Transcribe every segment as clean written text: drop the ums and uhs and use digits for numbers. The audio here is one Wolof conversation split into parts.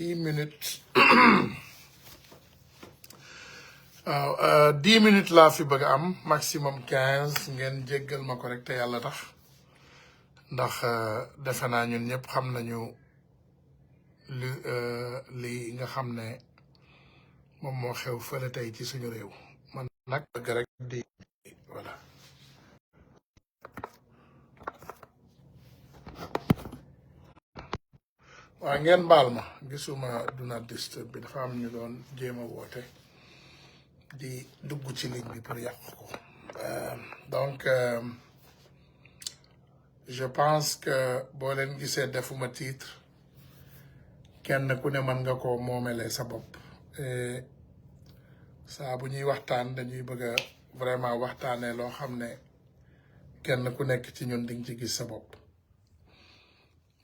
10 minutes waaw 10 minutes laa fi bëgg am maximum 15 ngeen jéggal ma ko rek te yàlla tax ndax defe naa ñun ñëpp xam nañu li nga xam ne moom moo xew fële tey ci suñu réew man nag bëgg rek di voilà waaw ngeen baal ma gisuma do not disturb bi dafa am ñu doon jéem a woote di dugg ci ligne bi pour yàq ko donc je pense que boo leen gisee defuma titre kenn ku ne mën nga ko moomelee sa bopp saa bu ñuy waxtaan dañuy bëgg a vraiment waxtaanee loo xam ne kenn ku nekk ci ñun di nga ci gis sa bopp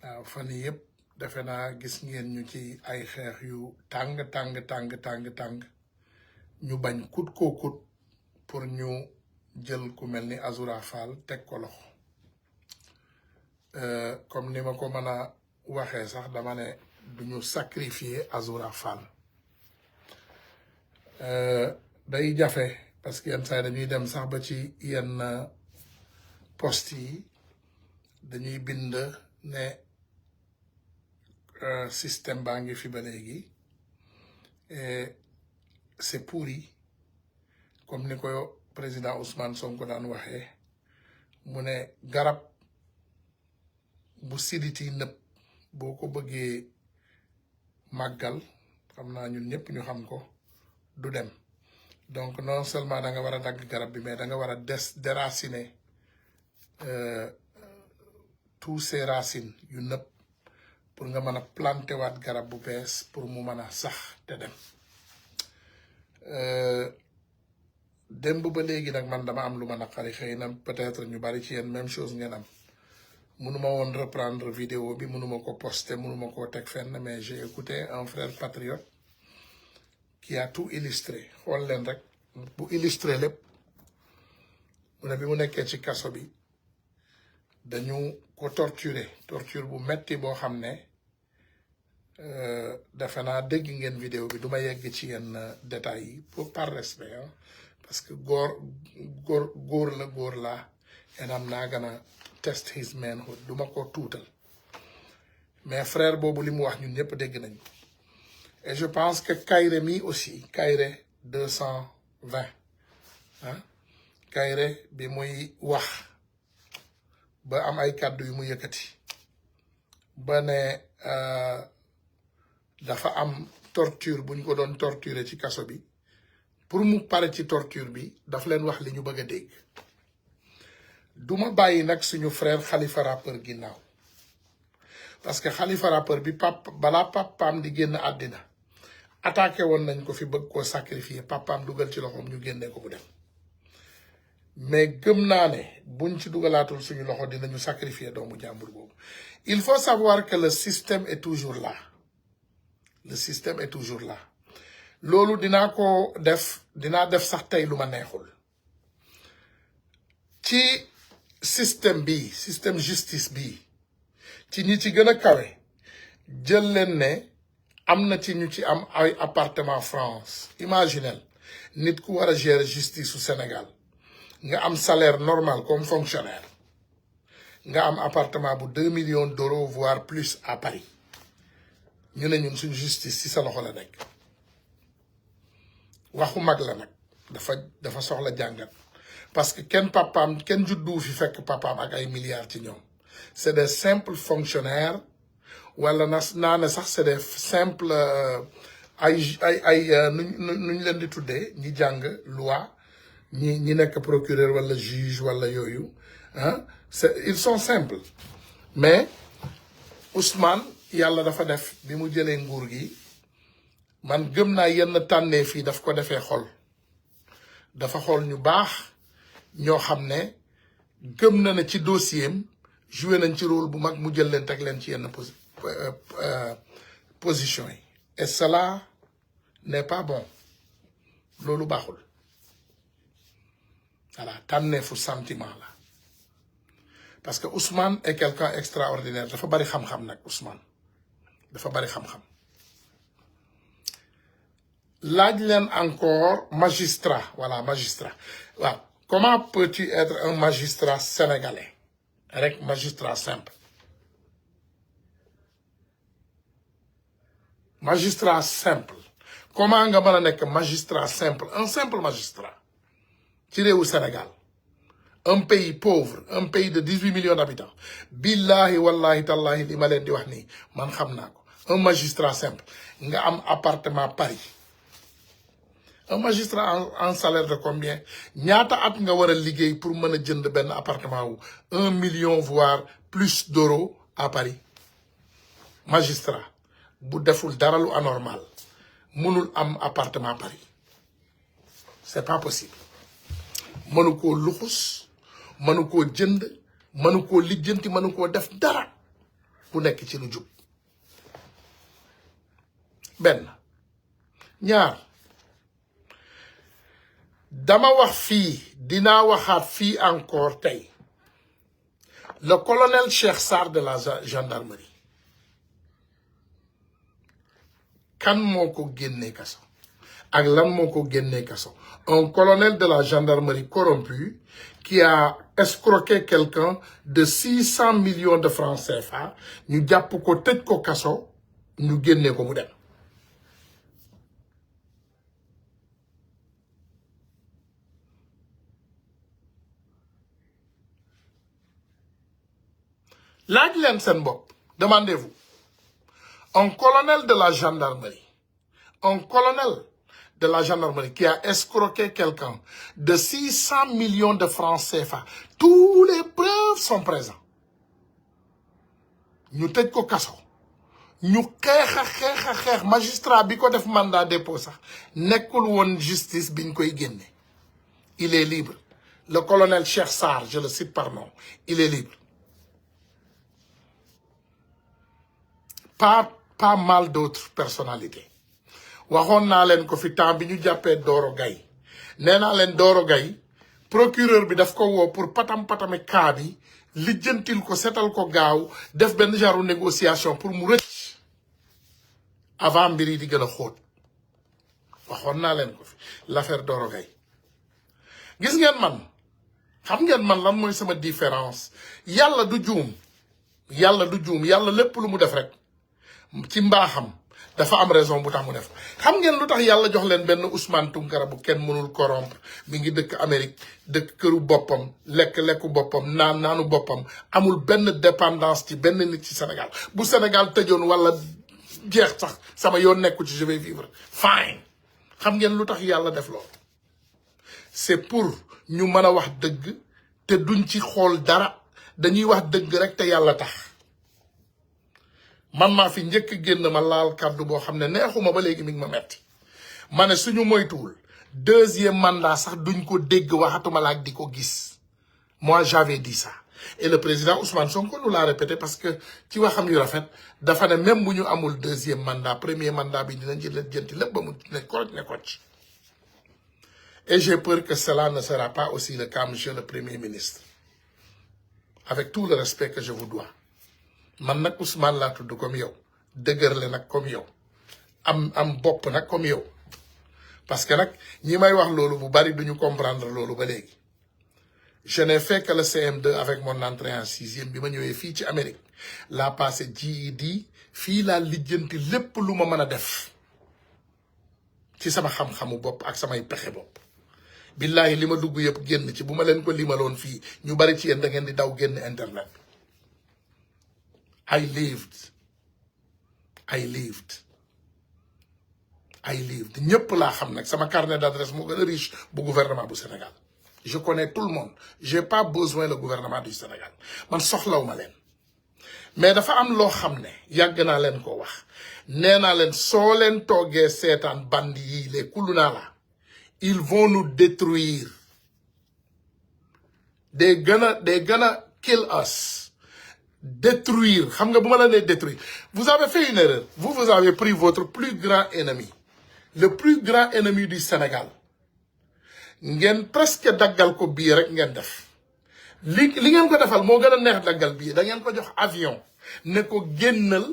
waaw fan yii yëpp defe naa gis ngeen ñu ci ay xeex yu tàng ñu bañ kut koo kut pour ñu jël ku mel ni Azoura Fall teg ko loxo comme ni ma ko mën a waxee sax dama ne duñu sacrifier Azoura Fall day jafe parce que yenn saa yi dañuy dem sax ba ci yenn poste yi dañuy bind ne système baa ngi fi ba léegi c'est pourri comme ni ko président Ousmane Sonko daan waxee mu ne garab bu siditi nëpp boo ko bëggee màggal xam naa ñun ñëpp ñu xam ko du dem donc non seulement da nga war a dagg garab bi mais da nga war a déraciner tous ces racines yu nëpp pour nga mën a planter waat garab bu bees pour mu mën a sax te dem démb ba léegi nag man dama am lu ma naqari xëy na peut-être ñu bari ci yéen même chose ngeen am mënuma woon reprendre vidéo bi mënuma ko poster mënuma koo teg fenn mais j'ai écouté un frère patriote qui a tout illustré xool leen rek bu illustré lépp mu ne bi mu nekkee ci kaso bi dañu ko torturer torture bu metti boo xam ne defe naa dégg ngeen vidéo bi du ma yegg ci yenn détails yi pour par respect hein, parce que góor la and I'm not gonna test his manhood du ma ko tuutal mais frère boobu li mu wax ñun ñëpp dégg nañ et je pense que Kairé mi aussi Kairé 220 ah Kairé bi muy wax ba am ay kàddu yu mu yëkkati ba ne dafa am torture bu ñu ko doon torturer ci kaso bi pour mu pare ci torture bi daf leen wax li ñu bëgg a dégg duma bàyyi nag suñu frère Khalifa rappeur ginnaaw parce que Khalifa rappeur bi balaa papaam di génn àddina attaqué woon nañ ko fi bëgg koo sacrifier papaam dugal ci loxoom ñu génnee ko bu dem mais gëm naa ne buñ ci dugalaatul suñu loxo dinañu sacrifier doomu jàmbur boobu il faut savoir que le système est toujours là le système est toujours là loolu dinaa def sax tey lu ma neexul ci système bi système justice bi ci ñi ci gën a kawe jël leen ne am na ci ñu ci am ay appartement France imaginel nit ku war a gérer justice au Sénégal nga am salaire normal comme fonctionnaire nga am appartement bu 2 millions d'euros voire plus à Paris ñu ne ñun suñu justice ci sa loxo la nekk waxu mag la nag dafa soxla jàngat parce que kenn juddu fi fekk papaam ak ay milliards ci ñoom c'est des simples fonctionnaires wala naa ne sax c'est des simples nuñ leen di tuddee ñi jàng loi ñi nekk procureur wala juge wala yooyu ah ils sont simples mais Ousmane yàlla dafa def bi mu jëlee nguur gi man gëm naa yenn tànnee fii daf ko defee xol dafa xool ñu baax ñoo xam ne gëm na ne ci dossier am joué nañ ci rôle bu mag mu jël leen teg leen ci yenn position yi et cela n'est pas bon loolu baaxul voilà tànneefu sentiment la parce que Ousmane est quelqu'un extraordinaire dafa bari xam-xam nag Ousmane dafa bari xam-xam laaj leen encore magistrat, voilà, magistrat. Waaw. Comment peux-tu être un magistrat sénégalais? Rek magistrat simple. Magistrat simple. Comment nga mën a nekk magistrat simple? Un simple magistrat. Ci réewu Sénégal. Un pays pauvre, un pays de 18 millions d'habitants. Billahi wallahi tallahi li ma leen di wax nii man xam naa ko. Un magistrat simple. Nga am appartement Paris. Un magistrat en salaire de combien? Ñaata at nga war a liggéey pour mën a jënd benn appartement wu 1 million voire plus d'euros à Paris. Magistrat bu deful dara lu anormal mënul am appartement à Paris. C'est pas possible. Mënu koo luxus, mënu koo jënd, mënu koo lijjanti, mënu koo def dara ku nekk ci lu jub. benn ñaar dama wax fii dinaa waxaat fii encore tey le colonel Cheikh Sarr de la gendarmerie kan moo ko génnee kaso ak lan moo ko génnee kaso? Un colonel de la gendarmerie corrompu qui a escroqué quelqu'un de 600 millions de francs CFA ñu jàpp ko tëj ko kaso ñu génnee ko mu dem. laaj leen seen bopp, demandez-vous. Un colonel de la gendarmerie, un colonel de la gendarmerie qui a escroqué quelqu'un de 600 millions de francs CFA. Tous les preuves sont présentes. Ñu tëj ko kaso. Ñu xeex magistrat bi ko def mandat dépôt sax nekkul woon justice biñ koy génne. Il est libre. Le colonel Cheikh Sarr, je le cite par nom, il est libre. Pas mal d'autres personnalités. waxoon naa leen ko fi temps bi ñu jàppee Doro Gaye nee naa leen Doro Gaye procureur bi daf ko woo pour patam-patame cas bi lijjantil ko setal ko gaaw def benn genre négociation pour mu rëcc avant mbir yi di gën a xóot. waxoon naa leen ko fi l'affaire Doro Gaye. gis ngeen man xam ngeen man lan mooy sama différence? yàlla du juum yàlla lépp lu mu def rek ci mbaaxam dafa am raison bu tax mu def. xam ngeen lu tax yàlla jox leen benn Ousmane Tounkara bu kenn mënul corrompre mi ngi dëkk Amérique dëkk këru boppam lekku boppam naanu boppam amul benn dépendance ci benn nit ci Sénégal. bu Sénégal tëjoon wala jeex sax sama yoon nekku ci, je vais vivre fine. xam ngeen lu tax yàlla def loolu? c'est pour ñu mën a wax dëgg te duñ ci xool dara, dañuy wax dëgg rek te yàlla tax. man maa fi njëkk génn ma laal kàddu boo xam ne neexuma ba léegi mi ngi ma metti. ma ne suñu moytuwul 2e mandat sax duñ ko dégg, waxatuma laak di ko gis. Moi j'avais dit ça et le président Ousmane Sonko nous l'a répété parce que ci waxam yu rafet dafa ne même bu ñu amul 2e mandat 1er mandat bi dinañ ci jënti lépp ba mu ne koroj ne kocc. Et j'ai peur que cela ne sera pas aussi le cas, monsieur le Premier ministre. Avec tout le respect que je vous dois. man nag Ousmane laa tudd comme yow dëgërle nag comme yow am bopp nag comme yow parce que nag ñi may wax loolu bu bari duñu comprendre loolu ba léegi. Je n'ai fait que le CM2 avec mon entrée en 6e bi ma ñëwee fii ci Amérique laa passé GED fii laa lijjanti lépp lu ma mën a def ci sama xam-xamu bopp ak samay pexe bopp. billahi li ma dugg yëpp génn ci bu ma leen ko limaloon fii ñu bari ci yéen da ngeen di daw génn internet. I lived ñëpp laa xam nag sama carnet d'adresse moo gën a riche bu gouvernement bu Sénégal. Je connais tout le monde. J'ai pas besoin le gouvernement du Sénégal man soxlawuma leen. mais dafa am loo xam ne yàgg naa leen ko wax nee naa leen soo leen toogee seetaan bandi yi les kuluna la ils vont nous détruire. They gonna kill us. Détruire. Xam nga bu ma la nee détruire. Vous avez fait une erreur. Vous avez pris votre plus grand ennemi. Le plus grand ennemi du Sénégal. ngeen presque daggal ko bii rek ngeen def. li ngeen ko defal moo gën a neex daggal bii da ngeen ko jox avion ne ko génnal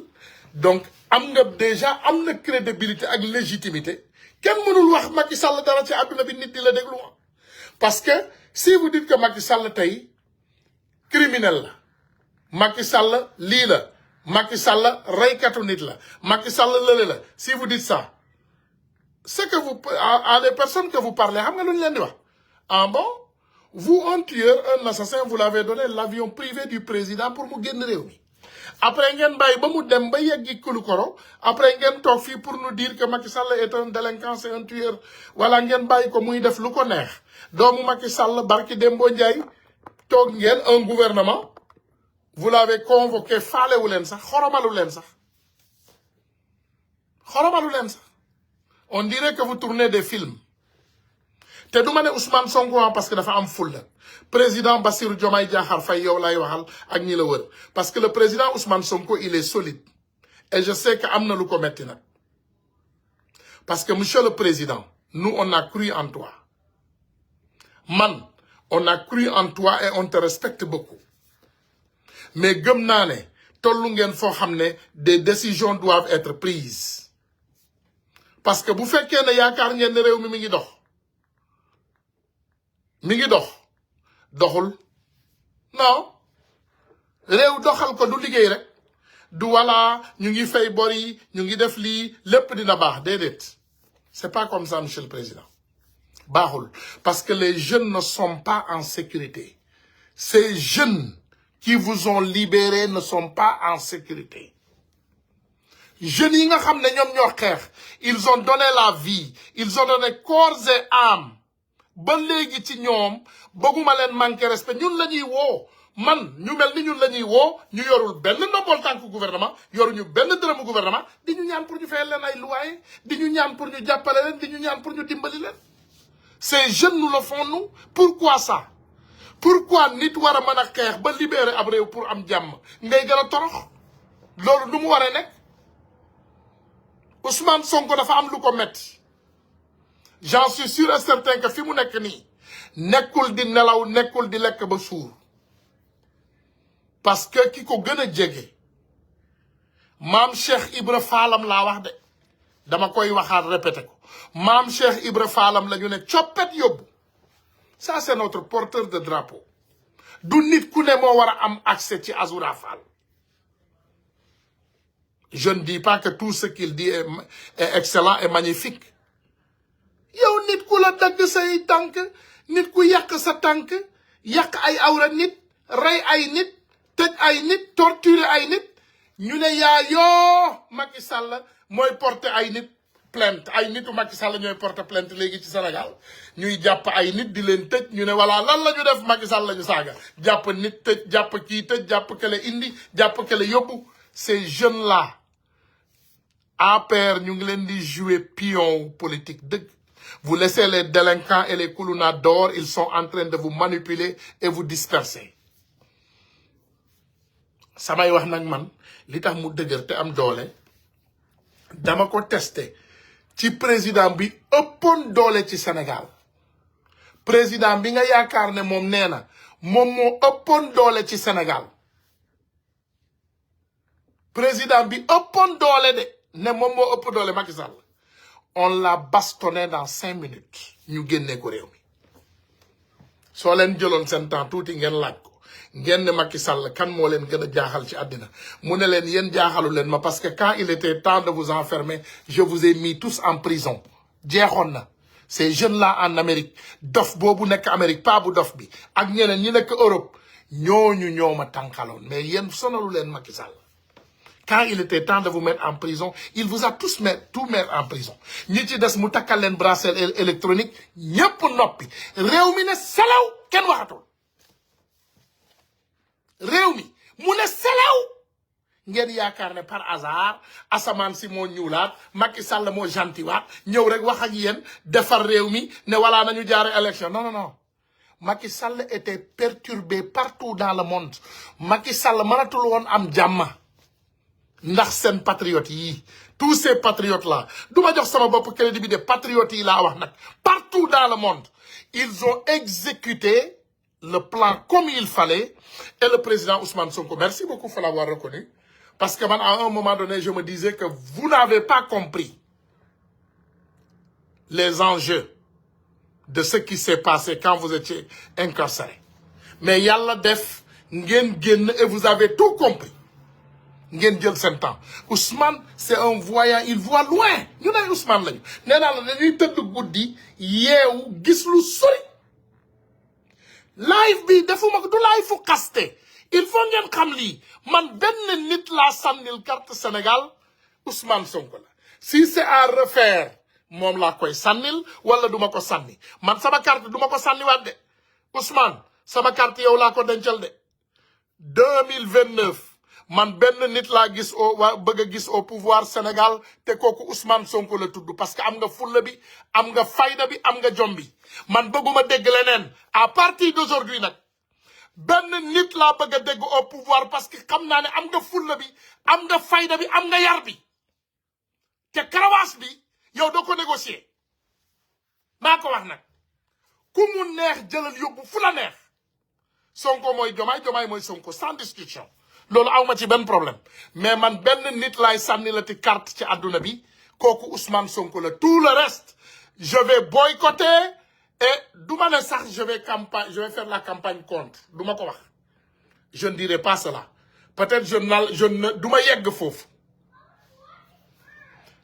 donc am nga déjà am na crédibilité ak légitimité Ken mënul wax Macky Sall dara ci aduna bi nit di la déglu parce que si vous dites que Macky Sall tay criminel la Macky Sall li la Macky Sall reykatu nit la Macky Sall lele la si vous dites ça c'est que vous à les personnes que vous parlez xam nga luñ leen di wax ah bon vous un tueur un assassin vous l'avez donné l'avion privé du président pour mu génn réew mi après ngeen bàyyi ba mu dem ba yeggi Koulikoro après ngeen toog fii pour nous dire que Macky Sall est un délinquant c'est un tueur wala ngeen bàyyi ko muy def lu ko neex doomu Macky Sall barki Dembo Ndiaye toog ngeen un gouvernement vous l'avez convoqué faalewu leen sax xoromalu leen sax on dirait que vous tournez des films te du ma ne Ousmane Sonko parce que dafa am fulla président Bassirou Diomaye Diakhar Faye yow lay waxal ak ñi la wër parce que le président Ousmane Sonko il est solide et je sais que am na lu ko metti nag parce que monsieur le président nous on a cru en toi man on a cru en toi et on te respecte beaucoup mais gëm naa ne tollu ngeen foo xam ne des décisions doivent être prises parce que bu fekkee ne yaakaar ngeen ne réew mi ngi dox doxul non réew doxal ko du liggéey rek du wala ñu ngi fay bor yi ñu ngi def lii lépp dina baax déedéet c'est pas comme ça monsieur le président baaxul parce que les jeunes ne sont pas en sécurité ces jeunes qui vous ont libérés ne sont pas en sécurité jeunes yi nga xam ne ñoom ñoo xeex ils ont donné la vie ils ont donné corps et âme ba léegi ci ñoom bëgguma leen manquer respect ñun la ñuy woo man ñu mel ni ñun la ñuy woo ñu yorul benn ndombol tànk gouvernement yoruñu benn dërëmu gouvernement di ñu ñaan pour ñu fayal leen ay loyer di ñu ñaan pour ñu jàppale leen di ñu ñaan pour ñu dimbali leen ces jeunes nous le font nous pourquoi ça pourquoi nit war a mën a xeex ba libérer ab réew pour am jàmm ngay gën a torox loolu du mu waree nekk Ousmane Sonko dafa am lu ko metti j'en suis sûr et certain que fi mu nekk nii nekkul di nelaw nekkul di lekk ba suur parce que ki ko gën a jege maam Cheikh Ibra Fallam laa wax de dama koy waxaat répété ko maam Cheikh Ibra Fallam la ñu ne coppet yóbbu ça c'est notre porteur de drapeau du nit ku ne moo war a am accès ci Azoura Fall je ne dis pas que tout ce qu'il dit est excellent et magnifique yow nit ku la dagg say tànk nit ku yàq sa tànk yàq ay awra nit rey ay nit tëj ay nit torturer ay nit ñu ne yaa yoo Macky Sall mooy porter ay nit plainte ay nitu Macky Sall ñooy porter plainte léegi ci Sénégal ñuy jàpp ay nit di leen tëj ñu ne voilà lan la ñu def Macky Sall la ñu saaga jàpp nit tëj jàpp kii tëj jàpp kele indi jàpp kele yóbbu ces jeunes là APR ñu ngi leen di jouer pion politique dëgg vous laissez les délinquants et les koulouna dehors ils sont en train de vous manipuler et vous disperser samay wax nag man li tax mu dëgër te am doole dama ko testé ci président bi ëppoon doole ci Sénégal président bi nga yaakaar ne moom nee na moom moo ëppoon doole ci Sénégal président bi ëppoon doole de ne moom moo ëpp doole Macky Sall on l'a bastonné dans 5 minutes ñu génne ko réew mi soo leen jëloon seen temps tuuti ngeen laaj ko ngeen ne Macky Sall kan moo leen gën a jaaxal ci àddina mu ne leen yéen jaaxalu leen ma parce que quand il était temps de vous enfermer je vous ai mis tous en prison jeexoon na ces jeunes là en Amérique dof boobu nekk Amérique pas bu dof bi ak ñeneen ñi nekk Europe ñooñu ñoo ma tànkaloon mais yéen sonalu leen Macky Sall quand il était temps de vous mettre en prison il vous a tout mettre en prison ñi ci des mu takkal leen bracelet électronique ñépp noppi réew mi ne selaw kenn waxatul réew mi mu ne selaw ngeen yaakaar ne par hasard asamaan si moo ñuulaat Macky Sall moo gentilwaat ñëw rek wax ak yéen defar réew mi ne voilà nañu jaare élection non non non Macky Sall était perturbé partout dans le monde Macky Sall mënatul woon am jàmm ndax seen patriotes yi tous ces patriotes là du ma jox sama bopp crédit bi de patriotes yi laa wax nag partout dans le monde ils ont exécuté le plan comme il fallait et le président Ousmane Sonko merci beaucoup pour l'avoir reconnu parce que man à un moment donné je me disais que vous n'avez pas compris les enjeux de ce qui s'est passé quand vous étiez incarcéré. Mais yalla def ngeen génn et vous avez tout compris. Ngeen jël sen temps. Ousmane, c'est un voyant, il voit loin. Ñu ne Ousmane lañu. Nee naa la dañuy tëdd guddi yeewu gis lu sori. Live bi defuma ko du live fu xaste. Il faut ngeen xam lii man benn nit laa sànnil carte Sénégal Ousmane Sonko la. Si c'est à refaire moom laa koy sànnil wala duma ko sànni man sama carte duma ko sànni waat de Ousmane sama carte yow laa ko dencal de 2029 man benn nit laa gis bëgg a gis au pouvoir Sénégal te kooku Ousmane Sonko la tudd parce que am nga fulla bi am nga fayda bi am nga jom bi man bëgguma dégg leneen à partir d'aujourd'hui nag benn nit laa bëgg a dégg au pouvoir parce que xam naa ne am nga fulla bi am nga fayda bi am nga yar bi te karawaas bi yow doo ko négocier maa ko wax nag ku mu neex jëlal yóbbu fu la neex Sonko mooy Jomaay mooy Sonko sans discussion loolu awma ci benn problème mais man benn nit laay sànni la ti carte ci àdduna bi kooku Ousmane Sonko la tout le reste je vais boycotter et du ma ne sax je vais faire la campagne contre du ma ko wax je ne dirai pas cela peut-être du ma yegg foofu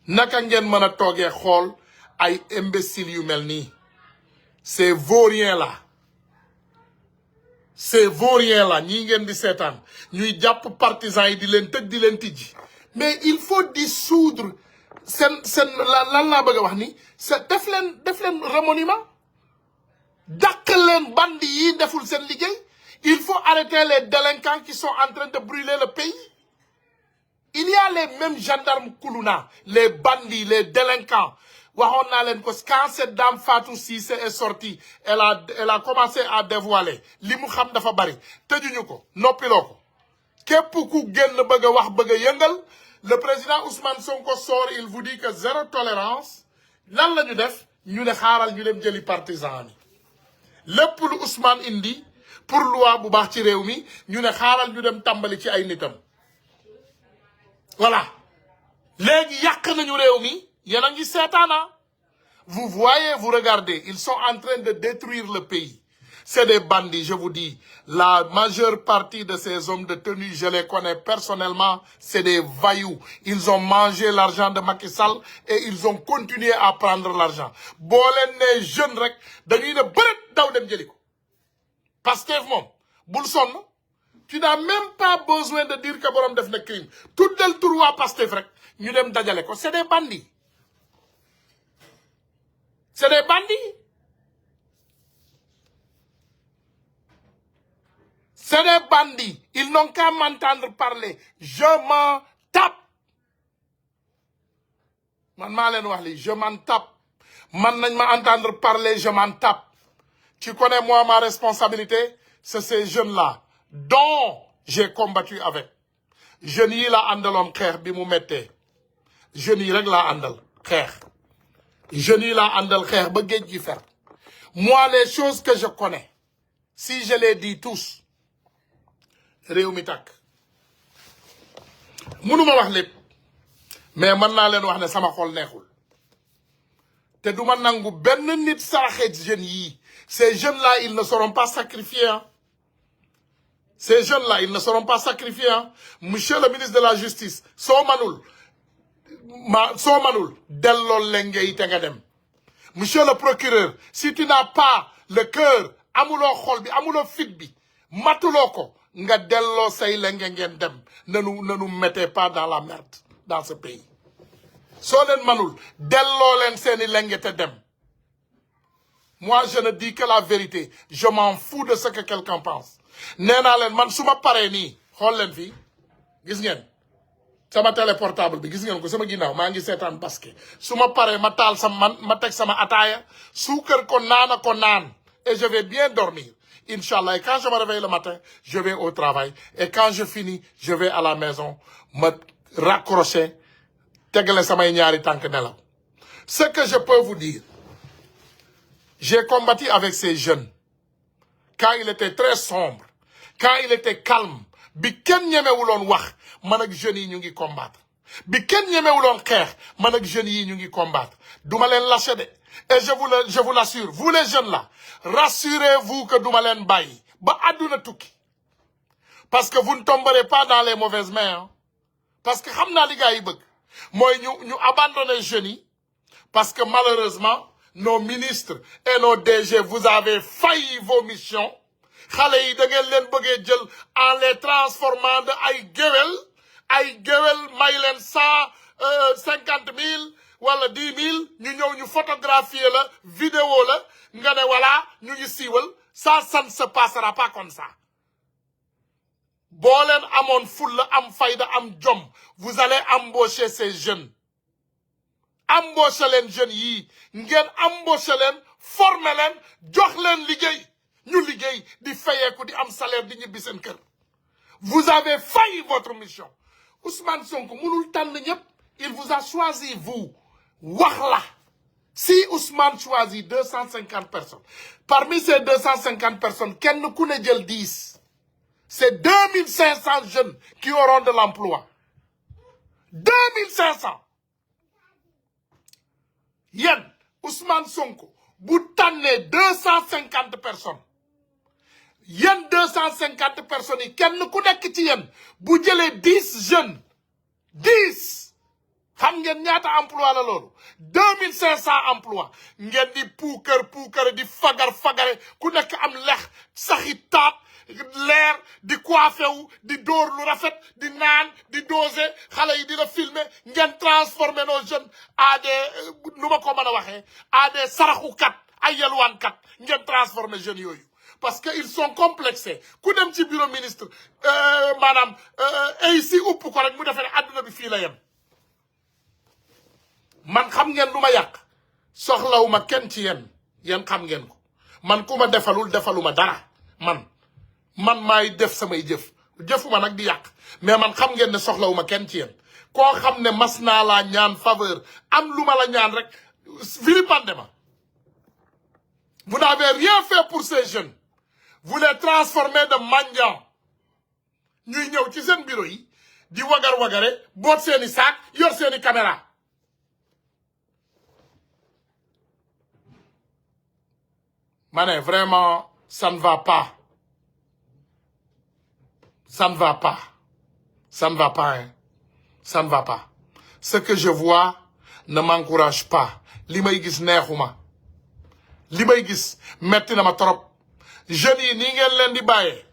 naka ngeen mën a toogee xool ay imbéciles yu mel nii ces vauriens là ñii ngeen di seetaan ñuy jàpp partisans yi di leen tëj di leen tijji mais il faut dissoudre seen lan laa bëgg a wax ni def leen remaniement dàq leen bandi yi deful seen liggéey il faut arrêter les délinquants qui sont en train de brûler le pays. Il y a les mêmes gendarmes Koulouna, les bandits, les délinquants. Quand cette dame Fatou Cissé est sortie, elle a commencé à dévoiler. Limu xam dafa bari. Tejuñu ko, noppiloo ko. Képp ku génn bëgg a wax bëgg a yëngal, le président Ousmane Sonko sort, il vous dit que zéro tolérance. Lan la ñu def? Ñu ne xaaral ñu dem jëli partisan yi. Lépp lu Ousmane indi pour loi bu baax ci réew mi, ñu ne xaaral ñu dem tàmbali ci ay nitam. Voilà. Légui yak nañu réew mi yéen a ngi seetaana vous voyez vous regardez ils sont en train de détruire le pays c'est des bandits je vous dis la majeure partie de ces hommes de tenue je les connais personnellement c'est des voyous ils ont mangé l'argent de Macky Sall et ils ont continué à prendre l'argent boo leen ne jeune rek dañuy ne bëret daw dem jëli ko Pastef moom bul sonn tu n'as même pas besoin de dire que borom def na crime tout del tur waa Pastef rek ñu dem dajale ko c'est des bandits c'est des bandits c'est des bandits ils n'ont qu'à m'entendre parler je m'en tape man maa leen wax li je m'en tape man nañ ma entendre parler je m'en tape tu connais moi ma responsabilité c'est ces jeunes-là dont j'ai combattu avec jeunes yi la àndaloon xeex bi mu mettee jeunes yi rek laa àndal xeex jeunes yi laa àndal xeex ba géej gi fer moi les choses que je connais si je les dis tous réew mi tàkk mënuma wax lépp mais mën naa leen wax ne sama xol neexul te duma nangu benn nit saraxe jeunes yi ces jeunes-là ils ne seront pas sacrifiés hein. Ces jeunes-là, ils ne seront pas sacrifiés. Hein. Monsieur le ministre de la Justice, soo manul, delloo lenge yi te nga dem. Monsieur le procureur, si tu n'as pas le cœur, amuloo xol bi, amuloo fit bi, matuloo ko, nga delloo say lenge ngeen dem. Ne nous mettez pas dans la merde dans ce pays. Soo leen manul, delloo leen seeni lenge te dem. Moi, je ne dis que la vérité. Je m'en fous de ce que quelqu'un pense. nee naa leen man su ma paree nii xool leen fii gis ngeen sama téléportable bi gis ngeen ko sama ginnaaw maa ngi seetaan basket su ma paree ma taal ma teg sama ataaya suukar ko naan et je vais bien dormir Inch'Allah et quand je me réveille le matin je vais au travail et quand je finis je vais à la maison me raccrocher tegale samay ñaari tànk nelaw ce que je peux vous dire j'ai combattu avec ces jeunes quand il était très sombre quand il était calme bi kenn ñemewuloon wax man ak jeunes yi ñu ngi combattre bi kenn ñemewuloon xeex man ak jeunes yi ñu ngi combattre duma leen lâcher de et je vous l'assure vous les jeunes là rassurez-vous que duma leen bàyyi ba àdduna tukki parce que vous ne tomberez pas dans les mauvaises mains hein. Parce que xam naa li gars yi bëgg mooy ñu abandonner jeunes yi parce que malheureusement nos ministres et nos DG vous avez failli vos missions xale yi da ngeen leen bëggee jël en les transformant de ay géwél may leen 150 000 wala 10 000 ñu ñëw ñu photographier la vidéo la nga ne voilà ñu ngi siiwal ça ne se passera pas comme ça boo leen amoon fulla am fayda am jom vous allez embaucher ces jeunes embaucher leen jeunes yii ngeen embaucher leen former leen jox leen liggéey ñu liggéey di fayeeku di am salaire di ñibbi seen kër vous avez failli votre mission Ousmane Sonko mënul tànn ñëpp il vous a choisi vous wax la si Ousmane choisit 250 personnes parmi ces 250 personnes kenn ku ne jël 10 c'est 2500 jeunes qui auront de l'emploi 2500 yéen Ousmane Sonko bu tànnee 250 personnes yéen 250 personnes yi kenn ku nekk ci yéen bu jëlee 10 jeunes 10 xam ngeen ñaata emploi la loolu 2500 emploi ngeen di puukar di fagare ku nekk am lex saxi taat leer di coiffé wu di dóor lu rafet di naan di doser xale yi di la filmer ngeen transformer nos jeunes à des nu ma ko mën a waxee à des saraxukat ay yelwaankat ngeen transformer jeunes yooyu parce que ils sont complexés ku dem ci bureau ministre maanaam ay si upp ko rek mu defee ne adduna bi fii la yem man xam ngeen lu ma yàq soxlawuma kenn ci yéen xam ngeen ko man ku ma defaluma dara man maay def samay jëfuma nag di yàq mais man xam ngeen ne soxlawuma kenn ci yéen koo xam ne mas naa laa ñaan faveur am lu ma la ñaan rek vilipande ma vous n'avez rien fait pour ces jeunes vous les transformez de mendiants ñuy ñëw ci seen bureau yi di wagar-wagare boot seeni saak yor seeni caméra ma ne vraiment ça ne va pas ça ne va pas hein ça ne va pas ce que je vois ne m'encourage pas li may gis neexuma li may gis metti na ma trop jeunes yi nii ngeen leen di bàyyee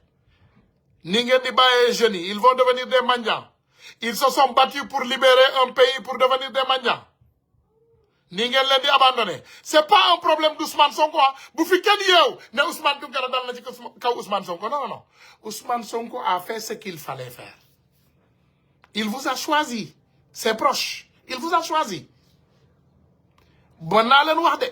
jeunes yi ils vont devenir des mendiants ils se sont battus pour libérer un pays pour devenir des mendiants nii ngeen leen di abandonné c'est pas un problème d'Ousmane Sonko bu fi kenn yeew ne Ousmane Tounkara dal na ci kaw Ousmane Sonko non Ousmane Sonko a fait ce qu'il fallait faire il vous a choisi ses proches il vous a choisi mën naa leen wax de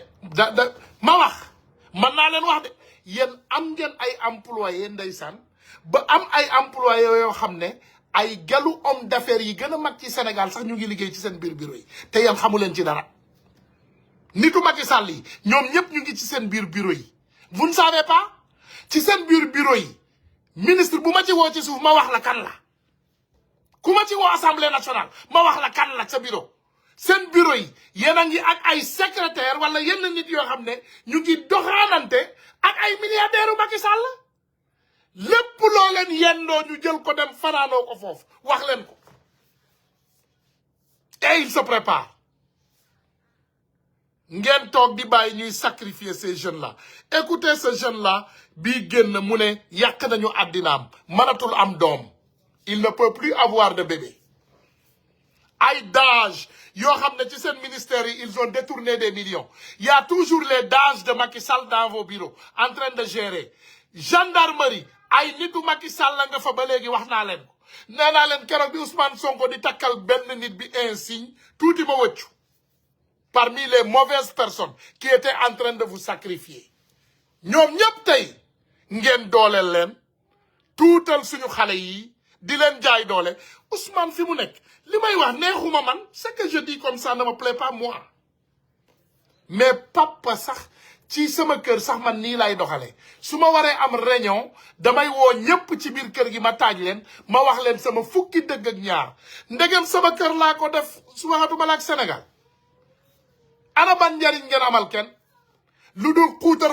mën naa leen wax de yéen am ngeen ay employés ndeysaan ba am ay employés yoo xam ne ay galu homme d'affaires yi gën a mag ci Sénégal sax ñu ngi liggéey ci seen biir bureau yi te yéen xamu leen ci dara nitu Macky Sall yi ñoom ñëpp ñu ngi ci seen biir bureau yi vous ne savez pas ci seen biir bureau yi ministre bu ma ci woo ci suuf ma wax la kan la ku ma ci woo assemblée nationale ma wax la kan la sa bureau seen bureau yi yéen a ngi ak ay secrétaire wala yenn nit yoo xam ne ñu ngi doxaanante ak ay milliardaires u Macky Sall lépp loo leen yendoo ñu jël ko dem fanaanoo ko foofu wax leen ko et il se prépare ngeen toog di bàyyi ñuy sacrifier ces jeunes là écoutez ce jeune là bii génn mu ne yàq nañu àddinaam mënatul am doom il ne peut plus avoir de bébé ay DAGE yoo xam ne ci seen ministère yi ils ont détourné des millions il y a toujours les DAGE de Macky Sall dans vos bureaux en train de gérer gendarmerie ay nitu Macky Sall la nga fa ba léegi wax naa leen ko nee naa leen keroog bi Ousmane Sonko di takkal benn nit bi insigne tuuti ma wëccu parmi les mauvaises personnes qui étaient en train de vous sacrifier ñoom ñëpp tey ngeen dooleel leen tuutal suñu xale yi di leen jaay doole Ousmane fi mu nekk li may wax neexuma man ce que je dis comme ça ne me plaît pas moi mais papa sax ci sama kër sax man nii lay doxale su ma waree am réunion damay woo ñépp ci biir kër gi ma taaj leen ma wax leen sama fukki dëgg ak ñaar ndegem sama kër laa ko def su waxatuma la ak Sénégal ana ban njariñ ngeen amal kenn lu dul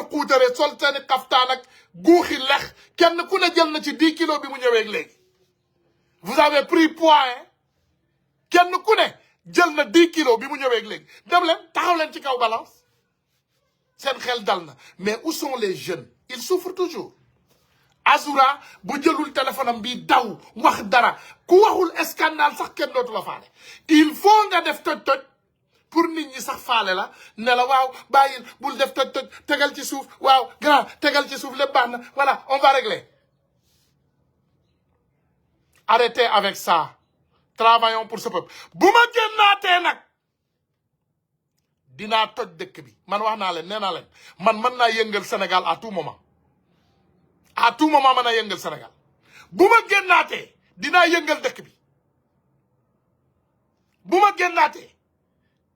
xuutare sol seeni xaftaan ak guuxi lex kenn ku ne jël na ci 10 kilos bi mu ñëwee léegi vous avez pris poids hein kenn ku ne jël na 10 kilos bi mu ñëwee léegi dem leen taxaw leen ci kaw balance seen xel dal na mais où sont les jeunes ils souffrent toujours Azoura bu jëlul téléphone am bi daw wax dara ku waxul scandale sax kenn dootu la faale il faut nga def toj pour nit ñi sax faale la ne la waaw bàyyil bul def toj tegal ci suuf waaw grand tegal ci suuf lépp baax na voilà on va régler arrêtez avec ça travaillons pour ce peuple bu ma génnaatee nag dinaa toj dëkk bi man wax naa leen nee naa leen man mën naa yëngal Sénégal à tout moment mën naa yëngal Sénégal bu ma génnaatee dinaa yëngal dëkk bi bu ma génnaatee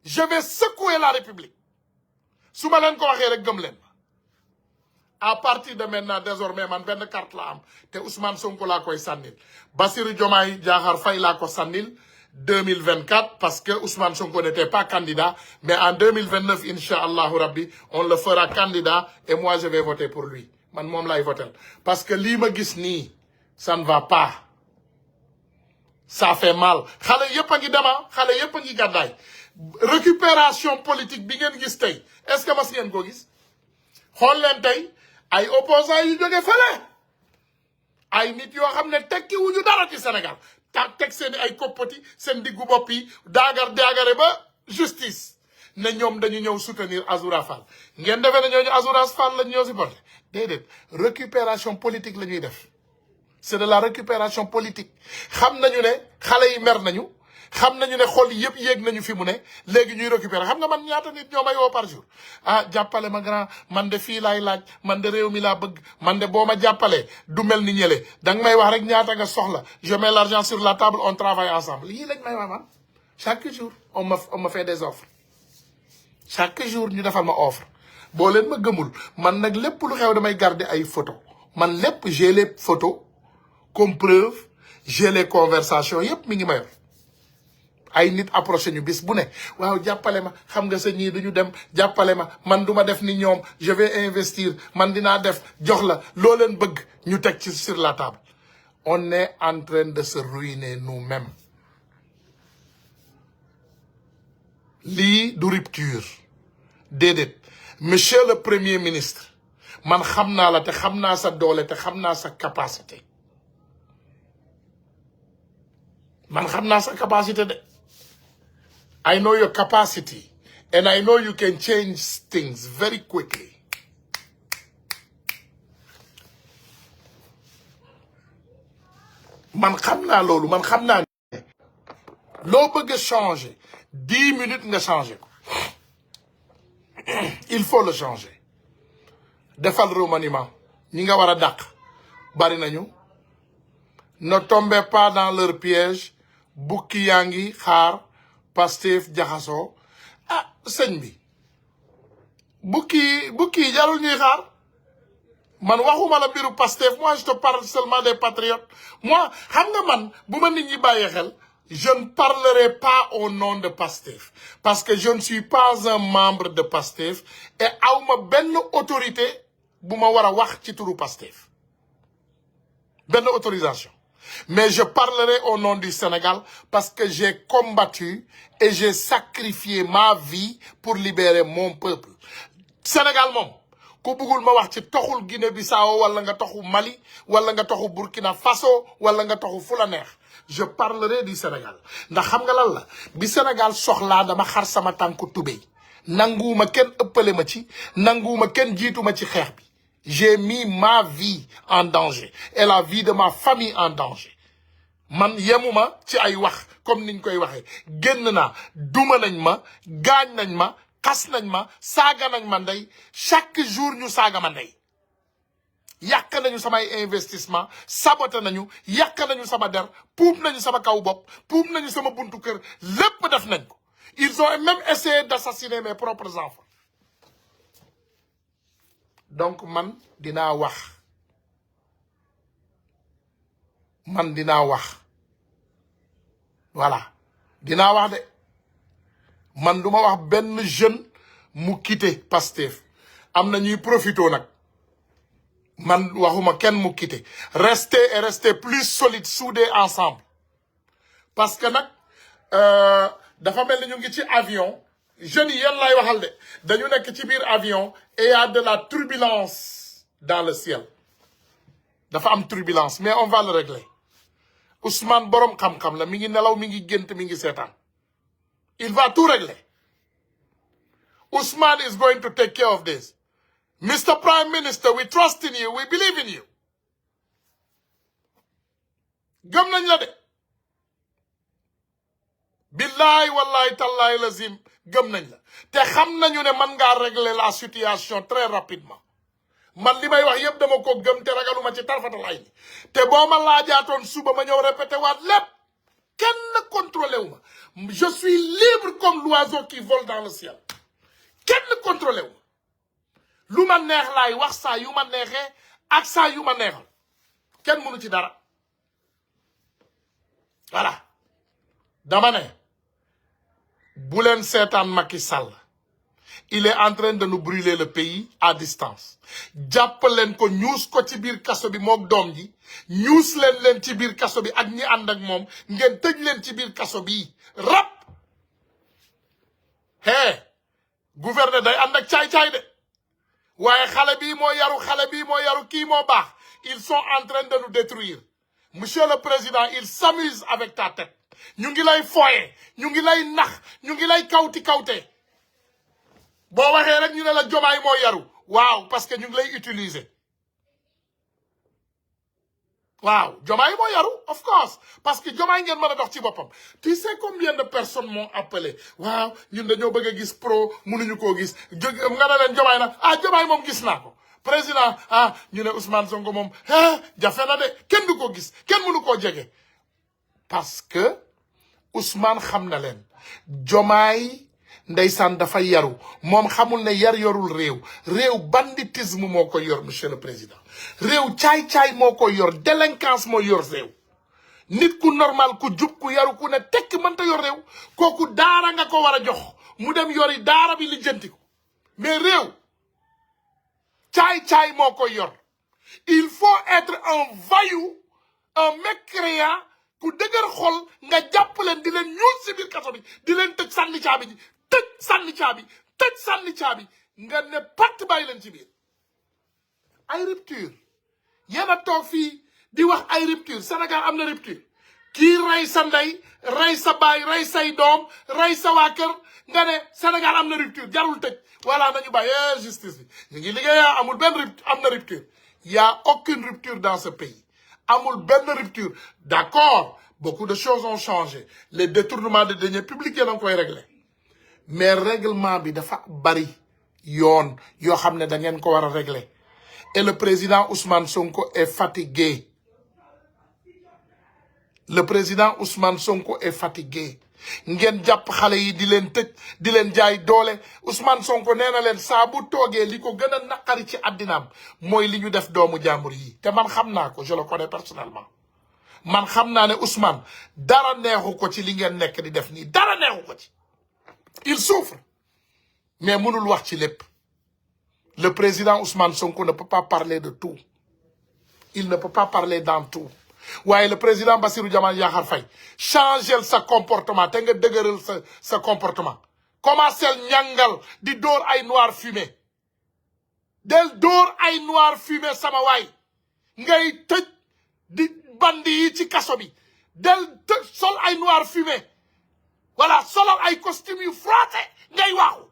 je vais secouer la République su ma leen ko waxee rek gëm leen à partir de maintenant désormais man benn carte la am te Ousmane Sonko laa koy sànnil Bassirou Diomaye Diakhar Faye laa ko sànnil 2024 parce que Ousmane Sonko n'était pas candidat mais en 2029 incha allahu rabbi on le fera candidat et moi je vais voter pour lui man moom laay voter parce que lii ma gis nii ça ne va pas ça fait mal xale yëpp a ngi dema xale yëpp a ngi gàddaay récupération politique bi ngeen gis tey est-ce que mas ngeen ko gis xool leen tey ay opposants yu jóge fële ay nit yoo xam ne tekki wuñu dara ci Sénégal teg seen ay koppati seen diggu bopp yi daagare ba justice ne ñoom dañu ñëw soutenir Azoura Fall ngeen defee ne ñooñu Azoura Fall lañu ñëw supporté déedéet récupération politique la ñuy def c'est de la récupération politique xam nañu ne xale yi mer nañu xam nañu ne xol yëpp yéeg nañu fi mu ne léegi ñuy récupérer xam nga man ñaata nit ñoo may woo par jour ah jàppale ma grand man de fii laay laaj man de réew mi laa bëgg man de boo ma jàppalee du mel ni ñële danga may wax rek ñaata nga soxla je mets l'argent sur la table on travaille ensemble lii lañ may wax man chaque jour on me fait des offres chaque jour ñu defal ma offre boo leen ma gëmul man nag lépp lu xew damay garder ay photos man lépp j'ai les photos comme preuve j'ai les conversations yëpp mi ngi ma yor ay nit approché ñu bis bu ne waaw jàppale ma xam nga sa ñii duñu dem jàppale ma man duma def ni ñoom je vais investir man dinaa def jox la loo leen bëgg ñu teg ci sur la table on est en train de se ruiner nous-mêmes lii du rupture déedéet monsieur le premier ministre man xam naa la te xam naa sa doole te xam naa sa capacité man xam naa sa capacité de I know your capacity and I know you can change things very quickly. Man xam naa loolu man xam naa ne loo bëgg a changer 10 minutes nga changer ko il faut le changer defal remaniement ñi nga war a dàq bari nañu ne tombez pas dans leur piège bukki yaa ngi xaar Pastef jaxasoo ah sëñ bi bukki jarul ñuy xaar man waxuma la mbiru Pastef moi je te parle seulement des patriotes moi xam nga man bu ma nit ñi bàyyee xel je ne parlerai pas au nom de Pastef parce que je ne suis pas un membre de Pastef et awma benn autorité bu ma war a wax ci turu Pastef benn autorisation mais je parlerai au nom du Sénégal parce que j'ai combattu et j'ai sacrifié ma vie pour libérer mon peuple Sénégal moom ku bëggul ma wax ci toxul Guinée-Bissau wala nga toxu Mali wala nga toxu Burkina Faso wala nga toxu fu la neex je parlerai du Sénégal ndax xam nga lan la bi Sénégal soxlaa dama xar sama tànku tubéy nanguwuma kenn ëppale ma ci nanguwuma kenn jiituma ci xeex bi j'ai mis ma vie en danger et la vie de ma famille en danger man yemuma ci ay wax comme niñ koy waxee génn naa duma nañ ma gaañ nañ ma xas nañ ma saaga nañ ma ndey chaque jour ñu saaga ma ndey yàq nañu samay investissement saboté nañu yàq nañu sama der puub nañu sama kaw bopp puub nañu sama buntu kër lépp def nañ ko ils ont même essayé d'assassiner mes propres enfants donc man dinaa wax voilà dinaa wax de man duma wax benn jeune mu quitté Pastef am na ñuy profito nag man waxuma kenn mu quitté rester plus solide soudés ensemble parce que nag dafa mel ni ñu ngi ci avion jeunes yi yéen lay waxal de dañu nekk ci biir avion et y a de la turbulence dans le ciel dafa am turbulence mais on va le régler Ousmane borom xam-xam la mi ngi nelaw mi ngi gént mi ngi seetaan il va tout régler Ousmane is going to take care of this Mr. Prime Minister we trust in you we believe in you gëm nañ la de billahi wallahi tallahi lazim gëm nañ la te xam nañu ne man ngaa régler la situation très rapidement man li may wax yëpp dama ko gëm te ragaluma ci tarfatalay ni te boo ma laajaatoon suba ma ñëw répété waat lépp kenn contrôlé wu ma je suis libre comme l'oiseau qui vole dans le ciel kenn contrôlé wu ma lu ma neex laay wax saa yu ma neexee ak saa yu ma neexal kenn mënu ci dara voilà dama ne bu leen seetaan Macky Sall il est en train de nous brûler le pays à distance jàpp leen ko ñuus ko ci biir kaso bi mook doom ji ñuus leen ci biir kaso bi ak ñi ànd ak moom ngeen tëj leen ci biir kaso bi rap gouverneur day ànd ak caay-caay de waaye xale bii moo yaru kii moo baax ils sont en train de nous détruire monsieur le président il s'amuse avec ta tête ñu ngi lay foye ñu ngi lay nax ñu ngi lay kawte boo waxee rek ñu ne la Diomaye moo yaru waaw parce que ñu ngi lay utiliser waaw Diomaye moo yaru of course parce que Diomaye ngeen mën a dox ci boppam tu sais combien de personnes m'ont appelé waaw ñun dañoo bëgg a gis pro mënuñu koo gis nga ne leen Diomaye nag Diomaye moom gis naa ko président ñu ne Ousmane Sonko moom jafe na de kenn du ko gis kenn mënu koo jege parce que Ousmane xam na leen Diomaye ndeysaan dafa yaru moom xamul ne yorul réew banditisme moo koy yor monsieur le président réew caay-caay moo koy yor délinquance moo yor réew nit ku normal ku jub ku yaru ku ne tekk mënta yor réew kooku daara nga ko war a jox mu dem yori daara bi lijjanti ko mais réew caay-caay moo koy yor il faut être un voyou un mécréant ku dëgër xol nga jàpp leen di leen ñuul si biir kaso bi di leen tëj sànni caabi ji tëj sànni caabi nga ne patt bàyyi leen ci biir ay rupture yéen a toog fii di wax ay rupture Sénégal am na rupture kii rey sa ndey rey sa baay rey say doom rey sa waa kër nga ne Sénégal am na rupture jarul tëj voilà nañu bàyyi justice bi ñu ngi liggéeyaa amul benn rupture am na rupture y a aucune rupture dans ce pays amul benn rupture d'accord beaucoup de choses ont changé les détournements de deniers publics yéen a ngi koy régler mais règlement bi dafa bari yoon yoo xam ne da ngeen ko war a régler et le président Ousmane Sonko est fatigué ngeen jàpp xale yi di leen tëj di leen jaay doole Ousmane Sonko nee na leen saa bu toogee li ko gën a naqari ci àddinaam mooy li ñu def doomu jàmbur yi te man xam naa ko je le connais personnellement man xam naa ne Ousmane dara neexu ko ci li ngeen nekk di def nii dara neexu ko ci il souffre mais mënul wax ci lépp le président Ousmane Sonko ne peut pas parler de tout il ne peut pas parler dans tout waaye le président Bassirou Diomaye Diakhar Faye changer sa comportement te nga dëgëral sa comportement commencé ñàngal di dóor ay noir fumé del dóor ay noir fumé sama waay ngay tëj di bandi yi ci kaso bi del sol ay noir fumé voilà solal ay costume yu frotté ngay waaxu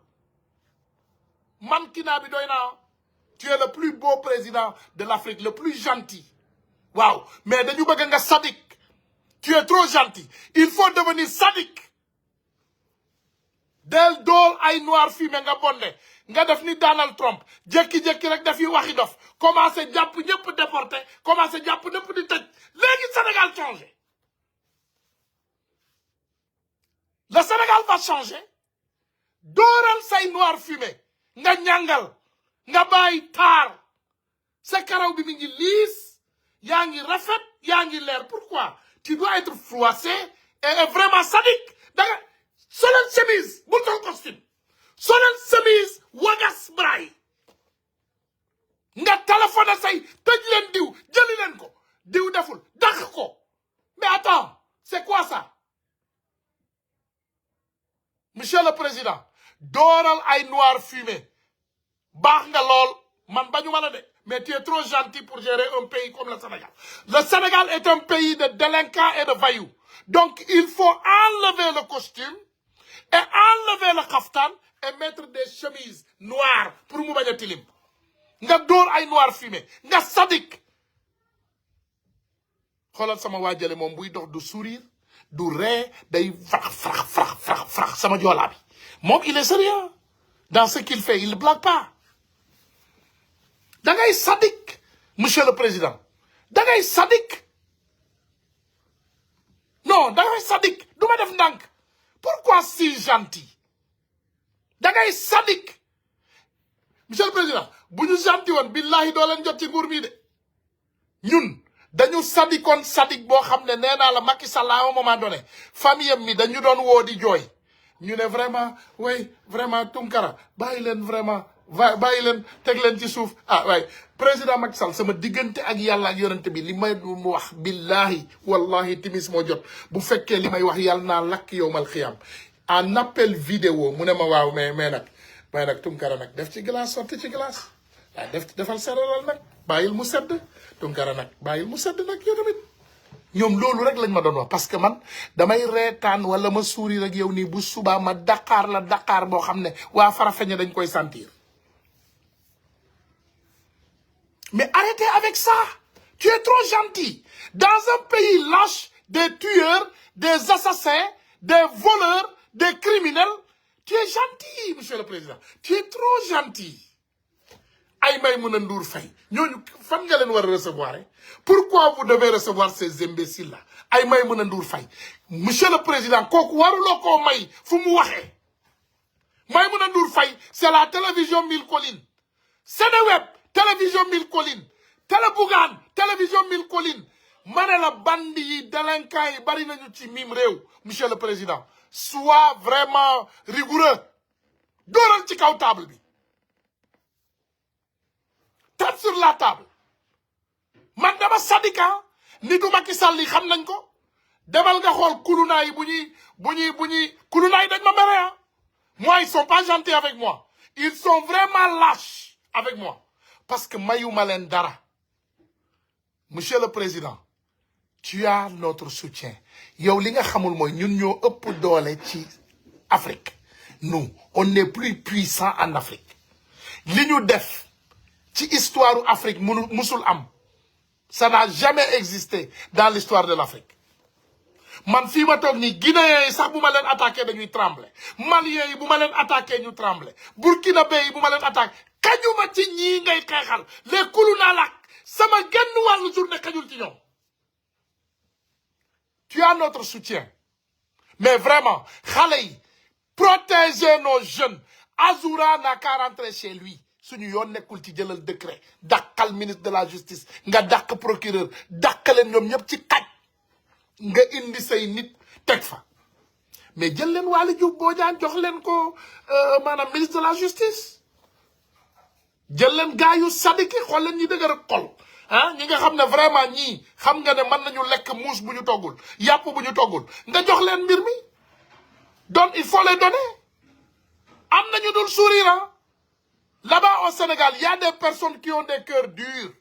mankinaa bi doy naa tu es le plus beau président de l'Afrique le plus gentil waaw mais dañu bëgg nga sadique tu es trop gentil il faut devenir sadique del dool ay noir fumé nga bonde nga def ni Donald Trump jékki-jékki rek daf yi waxi dof commencé jàpp ñëpp déporté commencé jàpp ñëpp di tëj léegi Sénégal changé le Sénégal va changer dooral say noir fumé nga ñàngal nga bàyyi taar sa karaw bi mi ngi liis yaa ngi rafet yaa ngi leer. Pourquoi tu dois être froissé et vraiment sadique? danga solal chemise bul sol costume, solal chemise wagas bray nga téléphone say tëj leen diw jëli leen ko diw deful dàq ko. Mais attends, c'est quoi ça? Monsieur le Président, dooral ay noir fumé baax nga lool man bañuma la de, mais tu es trop gentil pour gérer un pays comme le Sénégal. Le Sénégal est un pays de délinquants et de voyous. Donc il faut enlever le costume et enlever le kaftan et mettre des chemises noires pour mu bañ a tilim. Nga door ay noir fumé nga sadik. Xoolal sama waajale moom buy dox du sourire du ree day frax sama joolaa bi moom il est sérieux dans ce qu'il fait, il ne blague pas. Da ngay sadik monsieur le président, da ngay sadik. Non, da ngay sadik du ma def ndànk. Pourquoi si gentil? Da ngay sadik. Monsieur le président, bu ñu gentil woon billahi doo leen jot ci nguur mi de. Ñun dañu sadikoon sadik boo xam ne nee naa la Macky Sall à un moment donné famille mi dañu doon woo di jooy ñu ne vraiment oui vraiment Tunkara bàyyi leen vraiment bàyyi leen teg leen ci suuf. Ah waaye président Macky Sall sama diggante ak yàlla ak yonente bi li may wax billahi wallahi timis moo jot bu fekkee li may wax yàlla naa lakk yowmal xiyam en appel vidéo mu ne ma waaw mais nag Tunkara nag def ci glace sotti ci glace waaye defal seralal nag bàyyil mu sedd Tunkara nag bàyyil mu sedd nag yow tamit. ñoom loolu rek lañ ma doon wax parce que man damay reetaan wala ma sourire ak yow nii bu subaa ma Dakar la Dakar boo xam ne waa Farafeñe dañ koy sentir. Mais arrêtez avec ça. Tu es trop gentil. Dans un pays lâche, des tueurs, des assassins, des voleurs, des criminels, tu es gentil, monsieur le président. Tu es trop gentil. Ay Maïmouna Ndour Faye ñooñu fan nga leen war a recevoir. Pourquoi vous devez recevoir ces imbéciles-là? Ay Maïmouna Ndour Faye monsieur le président kooku waruloo koo may fu mu waxee. Maïmouna Ndour Faye c'est la télévision Mille Collines. Seneweb télévision Mille Collines. Télé Bougane télévision Mille Collines. Ma ne la bandi yi délinquants yi bari nañu ci mim réew. Monsieur le président sois vraiment rigoureux. dooral ci kaw table bi. tape sur la table. Man dama sadika nitu Macky Sall yi xam nañ ko. demal nga xool kulunaay bu ñuy kulunaay dañ ma mere ah. Moi ils sont pas gentils avec moi. Ils sont vraiment lâches avec moi. Parce que mayuma leen dara. Monsieur le président tu as notre soutien. yow li nga xamul mooy ñun ñoo ëpp doole ci Afrique. Nous on n'est plus puissant en Afrique. li ñu def ci histoire Afrique musul am. Ça n'a jamais existé dans l'histoire de l'Afrique. Man fii ma toog nii Guinéens yi sax bu ma leen attaqué dañuy trembler. Maliens yi bu ma leen attaqué ñu trembler. Burkinabé yi bu ma leen attaqué kañuma ci ñii ngay xeexal les kuluna lak sama genn wàllu journée kañul ci ñoom. Tu as notre soutien. Mais vraiment xale yi protéger nos jeunes. Azoura n'a qu'à rentrer chez lui. suñu yoon nekkul ci jëlal décret dàqal ministre de la justice nga dàq procureur dàqaleen ñoom ñëpp ci xaj nga indi say nit teg fa. mais jël leen Waly Diouf Bodian jox leen ko maanaam ministre de la justice. jël leen gars yu sadiki xool leen ñi dëgër xol ah ñi nga xam ne vraiment ñii xam nga ne mën nañu lekk muus bu ñu toggul yàpp bu ñu toggul nga jox leen mbir mi. donc il faut les donner. am nañu dul sourire. Là-bas au Sénégal, il y a des personnes qui ont des cœurs durs.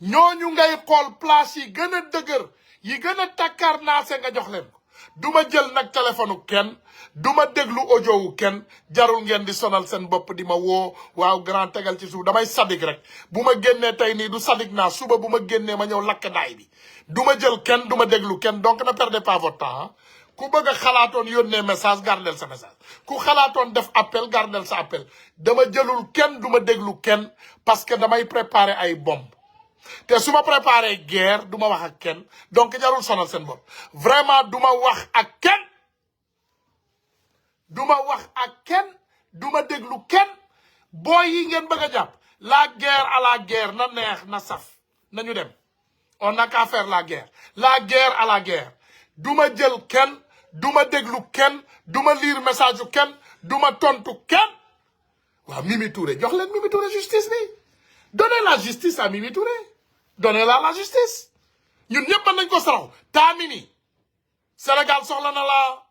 ñooñu ngay xool place yi gën a dëgër yi gën a takkaar naase nga jox leen ko. du ma jël nag téléphone kenn du ma déglu audio wu kenn jarul ngeen di sonal seen bopp di ma woo waaw grand tegal ci suuf damay sadik rek. bu ma génnee tey nii du sadik naa suba bu ma génnee ma ñëw lakk daay bi. du ma jël kenn du ma déglu kenn donc ne perdez pas votre temps. ku bëgg a xalaatoon yónnee message gardel sa message ku xalaatoon def appel gardel sa appel dama jëlul kenn du ma déglu kenn parce que damay préparer ay bombe te su ma préparer guerre du ma wax ak kenn donc jarul sonal seen bopp vraiment du ma wax ak kenn du ma wax ak kenn du ma déglu kenn booy yi ngeen bëgg a jàpp la guerre à la guerre na neex na saf nañu dem on n'a qu'à faire la guerre à la guerre duma jël kenn duma déglu kenn duma lire message kenn duma tontu kenn waaw Mimi Touré jox leen Mimi Touré justice bi donnez la justice à Mimi Touré donnez-la la justice ñun ñëpp mën nañ ko saraw taamini Sénégal soxla na la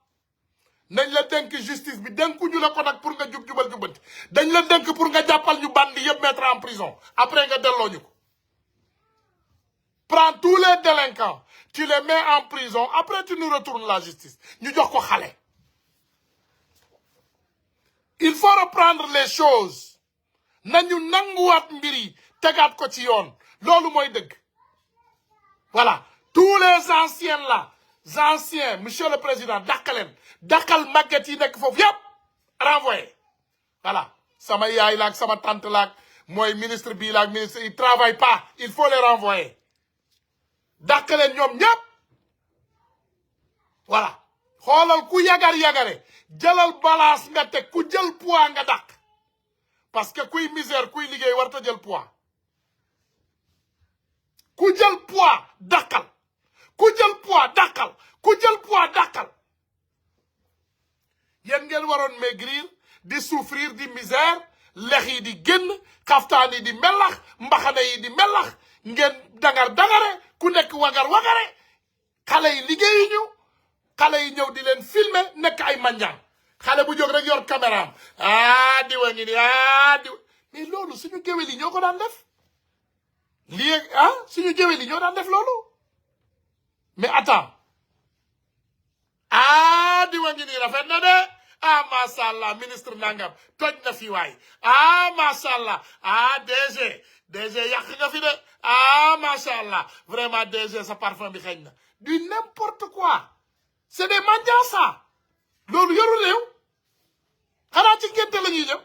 nañ la dénk justice bi dénkuñu la ko nag pour nga jub-jubal jubbanti dañ la dénk pour nga jàppal ñu bandi yëpp mettre en prison après nga delloo ñu ko prends tous les délinquants tu les mets en prison après tu nous retournes la justice ñu jox ko xale il faut reprendre les choses nañu nanguwaat mbir yi tegaat ko ci yoon loolu mooy dëgg voilà tous les anciens là monsieur le président dàqal màgget yi nekk foofu yëpp renvoyé voilà sama yaay laak sama tante laak mooy ministre bii laak ministre il travaille pas il faut les renvoyer dàqaleen ñoom ñëpp voilà xoolal ku yagar-yagare jëlal balance nga teg ku jël poids nga dàq parce que kuy misère kuy liggéey warta jël poids ku jël poids dàqal ku jël poids dàqal ku jël poids dàqal yéen ngeen waroon maigrir di souffrir di misère lex yi di génn xaftaan yi di melax mbaxane yi di melax ngeen dangar-dangare ku nekk wagar-wagare xale yi liggéeyuñu xale yi ñëw di leen filmer nekk ay manjaan xale bu jóg rek yor caméra am diwa ngi ni diwa mais loolu suñu géwél yi ñoo ko daan def lii suñu géwél yi ñoo daan def loolu mais attends diwa ngi nii rafet na de masha Allah ministre nangam toj na fi waay masha Allah DG yàq nga fi de masha Allah vraiment DG sa parfum bi xeeñ na du n'importe quoi c'est des mendiants ça loolu yorul réew xanaa ci ngénte la ñuy jëm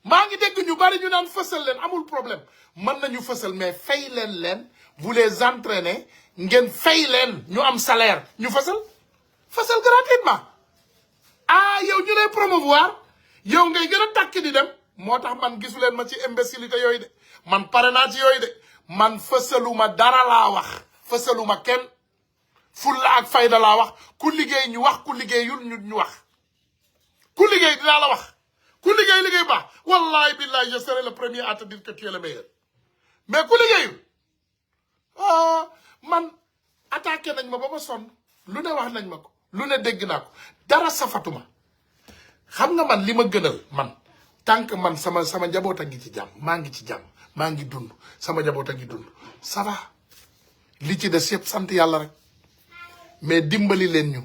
maa ngi dégg ñu bari ñu naan fësal leen amul problème mën nañu fësal mais fay leen vous les entraînez ngeen fay leen ñu am salaire ñu fësal gratuitement yow ñu lay promouvoir yow ngay gën a takk di dem moo tax man gisu leen ma ci imbécilité yooyu de man pare naa ci yooyu de man fësaluma dara laa wax fësaluma kenn fulla ak fayda laa wax ku liggéey ñu wax ku liggéeyul ñu wax ku liggéey dinaa la wax ku liggéey baax wallahi billahi je serai le premier à te dire que tu es le meilleur mais ku liggéeyul man attaqué nañ ma ba ma sonn lu ne wax nañ ma ko lu ne dégg naa ko dara safatuma xam nga man li ma gënal man tant que man sama njaboot a ngi ci jàmm maa ngi ci jàmm maa ngi dund sama njaboot a ngi dund ça va li ci des yëpp sant yàlla rek mais dimbali leen ñu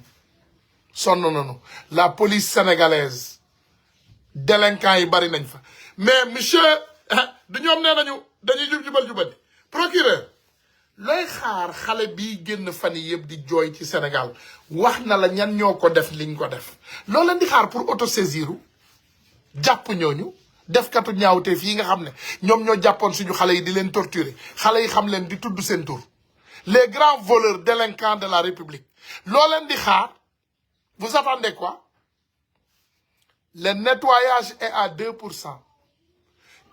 sonn nañu la police sénégalaise délinquants yi bari nañ fa mais monsieur du ñoom nee nañu dañuy jubal procureur looy xaar xale bii génn fan yi yëpp di jooy ci Sénégal wax na la ñan ñoo ko def liñ ko def loolu leen di xaar pour autosaisir jàpp ñooñu defkatu ñaawteef yi nga xam ne ñoom ñoo jàppoon suñu xale yi di leen torturer xale yi xam leen di tudd seen tur les grands voleurs délinquants de la République loo leen di xaar vous attendez quoi le nettoyage est à 2%.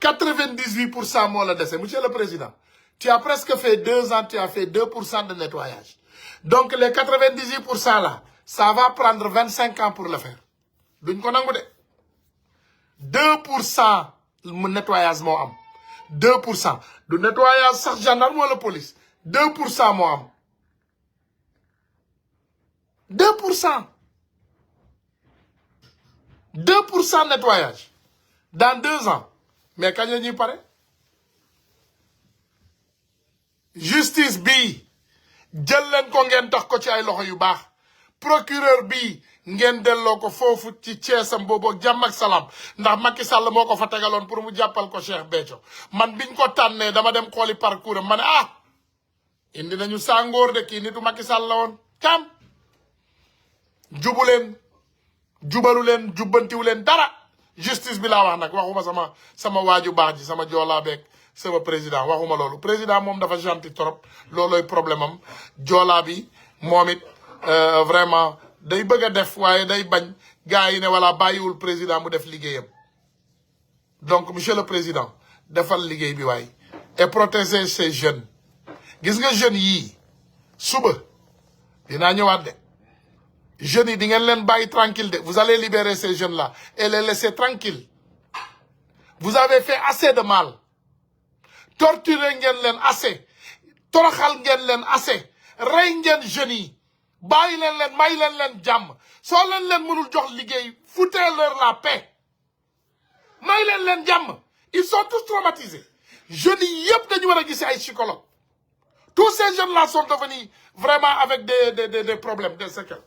98% moo la dese monsieur le président tu as presque fait 2 ans tu as fait 2% de nettoyage donc les 98% là ça va prendre 25 ans pour le faire duñ ko nangu de 2% mu nettoyage moo am 2% du nettoyage sax gendarme wala police 2% moo am 2% nettoyage dans 2 ans mais kañ la ñuy pare justice bi jël leen ko ngeen tax ko ci ay loxo yu baax procureur bi ngeen delloo ko foofu ci Thièsam boobu ak jàmm ak salaam ndax Macky Sall moo ko fa tegaloon pour mu jàppal ko Cheikh Béthio man biñ ko tànnee dama dem xooli parcours am ma ne indi nañu sàngoor de kii nitu Macky Sall la woon kam jubu leen jubalu leen jubbantiwu leen dara justice bi laa wax nag waxuma sama waaju baax ji sama joolaa beeg sama président waxuma loolu président moom dafa gentil trop loolooy problème am joolaa bi moom it vraiment day bëgg a def waaye day bañ gars yi ne wala bàyyiwul président mu def liggéeyam donc monsieur le président defal liggéey bi waay et protéger ces jeunes gis nga jeunes yii suba dinaa ñëwaat de jeunes yi di ngeen leen bàyyi tranquille de vous allez libérer ces jeunes là et les laisser tranquilles vous avez fait assez de mal torturer ngeen leen assez toroxal ngeen leen assez rey ngeen jeunes yi bàyyi leen may leen jàmm soo leen mënul jox liggéey foutez-leur la paix may leen jàmm ils sont tous traumatisés jeunes yi yëpp dañu war a gis ay psychologue tous ces jeunes là sont devenus vraiment avec des problèmes des séquelles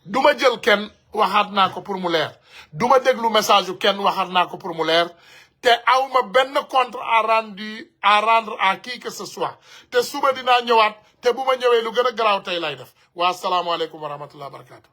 duma jël kenn waxaat naa ko pour mu leer duma déglu message yu kenn waxaat naa ko pour mu leer te awma benn compte à rendre à qui que ce soit te suba dinaa ñëwaat te bu ma ñëwee lu gën a garaaw tey lay def waa asalaamaaleykum wa rahmatullah wa barakatu